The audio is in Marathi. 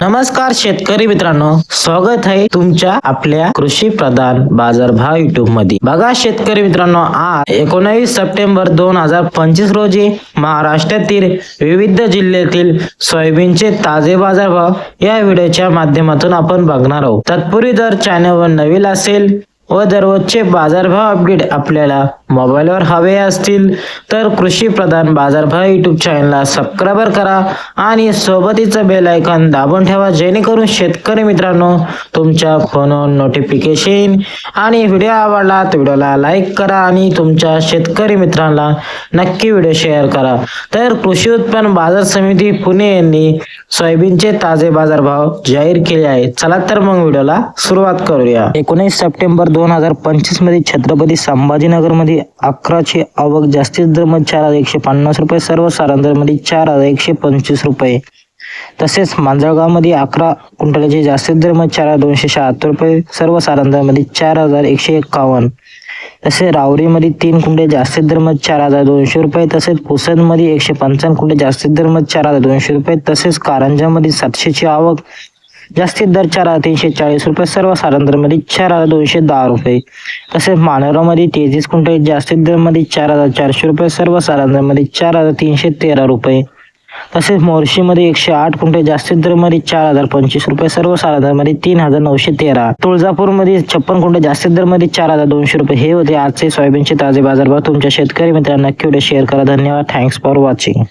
नमस्कार शेतकरी मित्रांनो, स्वागत आहे तुमच्या आपल्या कृषी प्रधान बाजारभाव युट्यूब मध्ये। बघा शेतकरी मित्रांनो, आज 19 सप्टेंबर 2025 रोजी महाराष्ट्रातील विविध जिल्ह्यातील सोयाबीनचे ताजे बाजारभाव या व्हिडिओच्या माध्यमातून आपण बघणार आहोत। तत्पूर्वी जर चॅनलवर नवीन असेल व दररोजचे बाजारभाव अपडेट आपल्याला मोबाईलवर हवे असतील तर कृषी प्रधान बाजारभाव युट्यूब चॅनलला सबस्क्राइब करा आणि सोबतीचं बेल आयकॉन दाबून ठेवा, जेणेकरून शेतकरी मित्रांनो तुमच्या फोनवर नोटिफिकेशन आणि व्हिडिओ आवडला तर व्हिडिओला लाईक करा आणि तुमच्या शेतकरी मित्रांना नक्की व्हिडिओ शेअर करा। तर कृषी उत्पन्न बाजार समिती पुणे यांनी सोयाबीनचे ताजे बाजारभाव जाहीर केले आहेत। चला तर मग व्हिडिओला सुरुवात करूया। 19 सप्टेंबर 2025 मध्ये छत्रपती संभाजीनगर मध्ये 11ची आवक, जास्तीत दर मध्ये 4150 रुपये, सर्वसाधारण दर मध्ये 4125 रुपये। तसेच मांजळगाव मध्ये 11 क्विंटलचे जास्तीत दर मध्ये 4276 रुपये, सर्वसाधारण दर मध्ये 4151। तसेच रावरी मध्ये 3 क्विंटल जास्तीत दर मध्ये 4200 रुपये। तसेच पुसद मध्ये 155 क्विंटल जास्तीत दर मध्ये 4200 रुपये। तसेच कारंजा मध्ये 700ची आवक, जास्तीत दर 4340 रुपये, सर्वसाधारण दर मध्ये 4210 रुपये। तसेच मानोरा मध्ये 33 क्विंटल जास्तीत दर मध्ये 4400 रुपये, सर्वसाधारण दर मध्ये 4313 रुपये। तसेच मोर्शी मध्ये 108 क्विंटल जास्तीत दर मध्ये 4025 रुपये, सर्वसाधारण दर मध्ये 3913। तुळजापूर मध्ये 56 क्विंटल जास्तीत दर मध्ये 4200 रुपये। हे होते आजचे सोयाबीनचे ताजे बाजारभाव। तुमच्या शेतकरी मित्रांना नक्की व्हिडिओ शेअर करा। धन्यवाद। Thanks for watching.